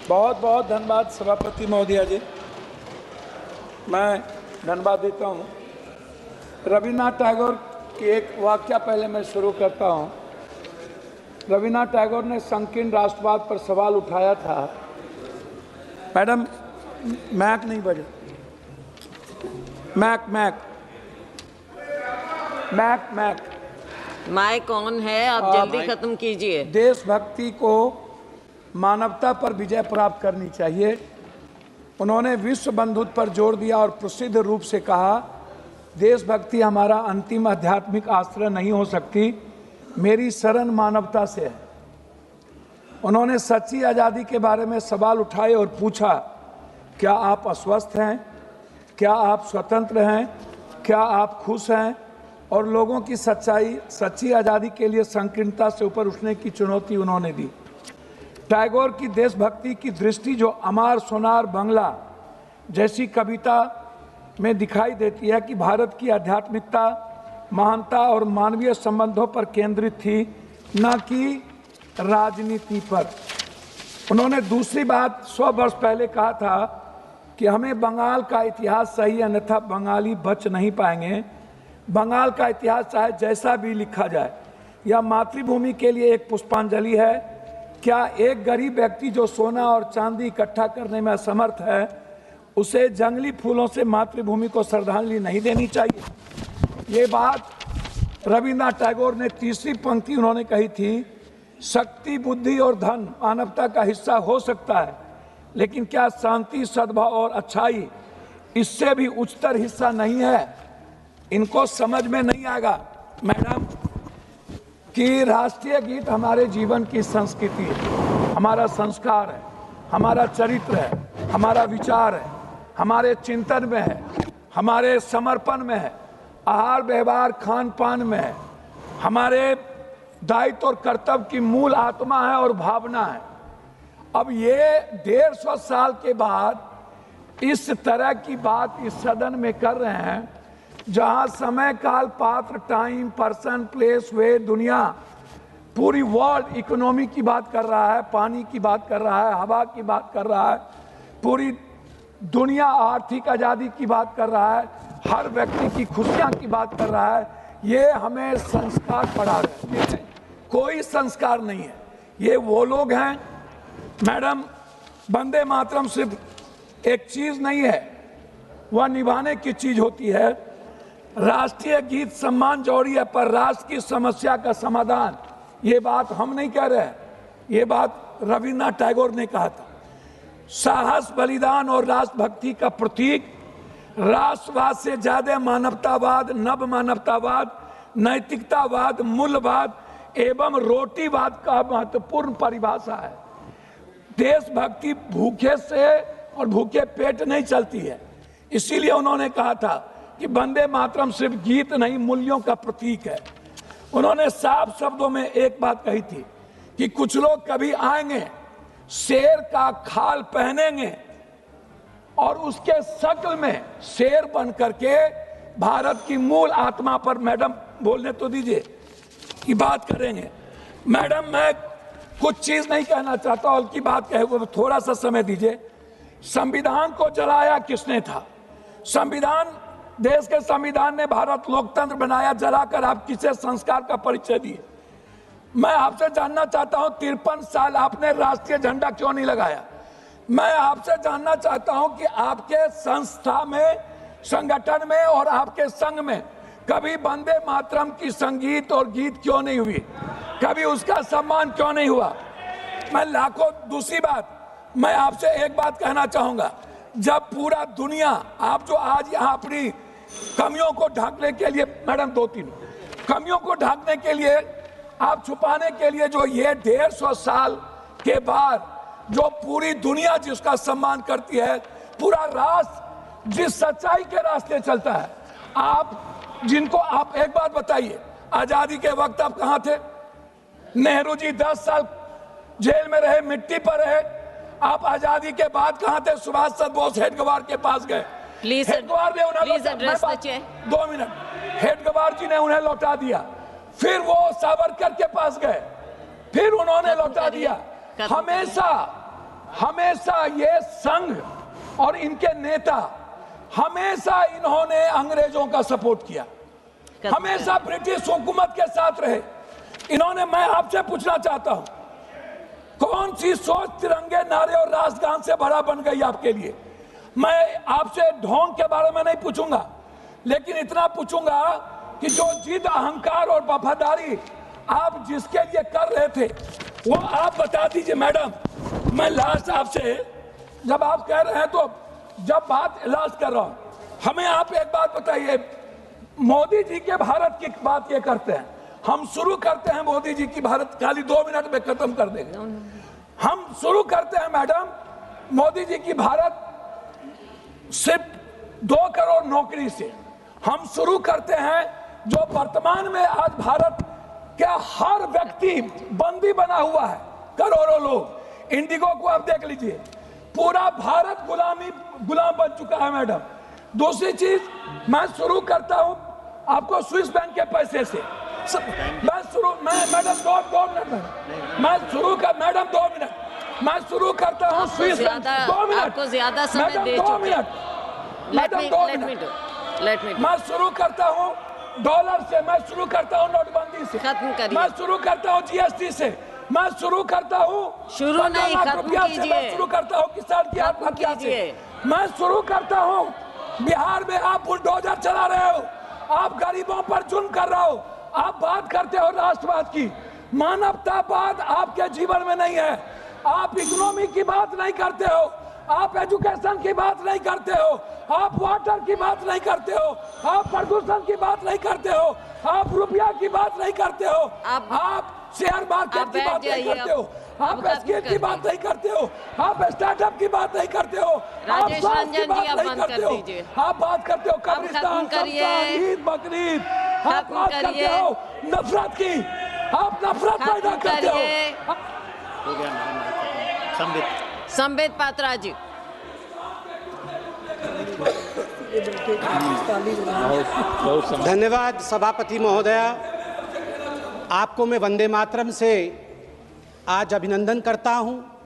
बहुत बहुत धन्यवाद सभापति महोदया जी। मैं धन्यवाद देता हूँ। रविन्द्रनाथ टैगोर की एक वाक्य पहले मैं शुरू करता हूँ। रविन्द्रनाथ टैगोर ने संकीर्ण राष्ट्रवाद पर सवाल उठाया था। मैडम मैक नहीं बजे, mic mic mic mic mic on है, आप जल्दी खत्म कीजिए। देशभक्ति को मानवता पर विजय प्राप्त करनी चाहिए। उन्होंने विश्व बंधुत्व पर जोर दिया और प्रसिद्ध रूप से कहा, देशभक्ति हमारा अंतिम आध्यात्मिक आश्रय नहीं हो सकती, मेरी शरण मानवता से है। उन्होंने सच्ची आज़ादी के बारे में सवाल उठाए और पूछा, क्या आप अस्वस्थ हैं, क्या आप स्वतंत्र हैं, क्या आप खुश हैं, और लोगों की सच्ची आज़ादी के लिए संकीर्णता से ऊपर उठने की चुनौती उन्होंने दी। टैगोर की देशभक्ति की दृष्टि जो अमार सोनार बंगला जैसी कविता में दिखाई देती है कि भारत की आध्यात्मिकता, महानता और मानवीय संबंधों पर केंद्रित थी, न कि राजनीति पर। उन्होंने दूसरी बात 100 वर्ष पहले कहा था कि हमें बंगाल का इतिहास सही, अन्यथा बंगाली बच नहीं पाएंगे। बंगाल का इतिहास चाहे जैसा भी लिखा जाए, यह मातृभूमि के लिए एक पुष्पांजलि है। क्या एक गरीब व्यक्ति जो सोना और चांदी इकट्ठा करने में असमर्थ है, उसे जंगली फूलों से मातृभूमि को श्रद्धांजलि नहीं देनी चाहिए? ये बात रविन्द्रनाथ टैगोर ने तीसरी पंक्ति उन्होंने कही थी, शक्ति, बुद्धि और धन मानवता का हिस्सा हो सकता है, लेकिन क्या शांति, सद्भाव और अच्छाई इससे भी उच्चतर हिस्सा नहीं है? इनको समझ में नहीं आएगा मैडम कि राष्ट्रीय गीत हमारे जीवन की संस्कृति है, हमारा संस्कार है, हमारा चरित्र है, हमारा विचार है, हमारे चिंतन में है, हमारे समर्पण में है, आहार व्यवहार खान पान में है, हमारे दायित्व और कर्तव्य की मूल आत्मा है और भावना है। अब ये 150 साल के बाद इस तरह की बात इस सदन में कर रहे हैं, जहां समय, काल, पात्र, टाइम, पर्सन, प्लेस, वे, दुनिया, पूरी वर्ल्ड इकोनॉमी की बात कर रहा है, पानी की बात कर रहा है, हवा की बात कर रहा है, पूरी दुनिया आर्थिक आज़ादी की बात कर रहा है, हर व्यक्ति की खुशियां की बात कर रहा है। ये हमें संस्कार पढ़ा रहे हैं, कोई संस्कार नहीं है। ये वो लोग हैं मैडम, वंदे मातरम सिर्फ एक चीज नहीं है, वह निभाने की चीज होती है। राष्ट्रीय गीत सम्मान जरूरी है, पर राष्ट्र की समस्या का समाधान, ये बात हम नहीं कह रहे हैं, ये बात रविन्द्रनाथ टैगोर ने कहा था। साहस, बलिदान और राष्ट्रभक्ति का प्रतीक, राष्ट्रवाद से ज्यादा मानवतावाद, नव मानवतावाद, नैतिकतावाद, मूल्यवाद एवं रोटीवाद का महत्वपूर्ण परिभाषा है। देशभक्ति भूखे से और भूखे पेट नहीं चलती है। इसीलिए उन्होंने कहा था कि वंदे मातरम सिर्फ गीत नहीं, मूल्यों का प्रतीक है। उन्होंने साफ शब्दों में एक बात कही थी कि कुछ लोग कभी आएंगे, शेर का खाल पहनेंगे और उसके शक्ल में शेर बन करके भारत की मूल आत्मा पर, मैडम बोलने तो दीजिए, की बात करेंगे। मैडम मैं कुछ चीज नहीं कहना चाहता, और की बात कहे वो थोड़ा सा समय दीजिए। संविधान को जलाया किसने था? संविधान, देश के संविधान ने भारत लोकतंत्र बनाया, जलाकर आप किसे संस्कार का परिचय दिए? मैं आपसे जानना चाहता हूं 53 साल आपने राष्ट्रीय झंडा क्यों नहीं लगाया? मैं आपसे जानना चाहता हूं कि आपके संस्था में, संगठन में और आपके संघ में कभी वंदे मातरम की संगीत और गीत क्यों नहीं हुई? कभी उसका सम्मान क्यों नहीं हुआ? मैं लाखों, दूसरी बात मैं आपसे एक बात कहना चाहूंगा, जब पूरा दुनिया, आप जो आज यहाँ अपनी कमियों को ढकने के लिए, मैडम 2-3 कमियों को ढकने के लिए, आप छुपाने के लिए, जो ये 150 साल के बाद जो पूरी दुनिया जिसका सम्मान करती है, पूरा राष्ट्र जिस सच्चाई के रास्ते चलता है, आप जिनको, आप एक बात बताइए, आजादी के वक्त आप कहां थे? नेहरू जी 10 साल जेल में रहे, मिट्टी पर रहे। आप आजादी के बाद कहां थे? सुभाष चंद्र बोस हेडगवार के पास गए, हेडगवार ने उन्हें 2 मिनट, हेडगवार जी ने उन्हें लौटा दिया, फिर वो सावरकर के पास गए, फिर उन्होंने लौटा दिया। हमेशा हमेशा ये संघ और इनके नेता हमेशा इन्होंने अंग्रेजों का सपोर्ट किया, हमेशा ब्रिटिश हुकूमत के साथ रहे इन्होंने। मैं आपसे पूछना चाहता हूं, कौन सी सोच तिरंगे नारे और राष्ट्रगान से बड़ा बन गई आपके लिए? मैं आपसे ढोंग के बारे में नहीं पूछूंगा, लेकिन इतना पूछूंगा कि जो जिद, अहंकार और वफादारी आप जिसके लिए कर रहे थे वो आप बता दीजिए। मैडम, मैं लास्ट आपसे, जब आप कह रहे हैं तो जब बात इलाज कर रहा हूं, हमें आप एक बात बताइए। मोदी जी के भारत की बात ये करते हैं, हम शुरू करते हैं मोदी जी की भारत, खाली 2 मिनट में खत्म कर देंगे। हम शुरू करते हैं मैडम मोदी जी की भारत सिर्फ 2 करोड़ नौकरी से। हम शुरू करते हैं जो वर्तमान में आज भारत का हर व्यक्ति बंदी बना हुआ है, करोड़ों लोग। इंडिगो को आप देख लीजिए, पूरा भारत गुलाम बन चुका है मैडम। दूसरी चीज, मैं शुरू करता हूं आपको स्विस बैंक के पैसे से। मैं मैडम 2 मिनट मैं शुरू कर, मैडम 2 मिनट मैं शुरू करता हूं स्विस बैंक। 2 मिनट, आपको ज्यादा समय दे चुके। 2 मिनट मैडम, 2 मिनट मैं शुरू करता हूं डॉलर से, मैं शुरू करता हूं नोटबंदी से, खत्म करिए। मैं शुरू करता हूं जीएसटी से, मैं शुरू करता हूं शुरू नहीं, खत्म कीजिए। मैं शुरू करता हूं किसान की आत्महत्या से, मैं शुरू करता हूं बिहार में आप बुलडोजर चला रहे हो, आप गरीबों पर जुल्म कर रहे हो, आप बात करते हो राष्ट्रवाद की, मानवतावाद आपके जीवन में नहीं है। आप इकोनॉमी की बात नहीं करते हो, आप एजुकेशन की बात नहीं करते हो, आप वाटर की बात नहीं करते हो, आप प्रदूषण की बात नहीं करते हो, आप रुपया की बात नहीं करते हो, आप शेयर मार्केट की बात नहीं करते हो, आप स्किल की बात नहीं करते हो, आप स्टार्टअप की बात नहीं करते हो, आप स्वास्थ्य की बात नहीं करते हो, आप बात करते हो कब्रिस्तान, ईद, बकरीद, आप बात करते हो नफरत की, आप नफरत पैदा करते हो। संबित पात्रा जी। धन्यवाद सभापति महोदया, आपको मैं वंदे मातरम से आज अभिनंदन करता हूं।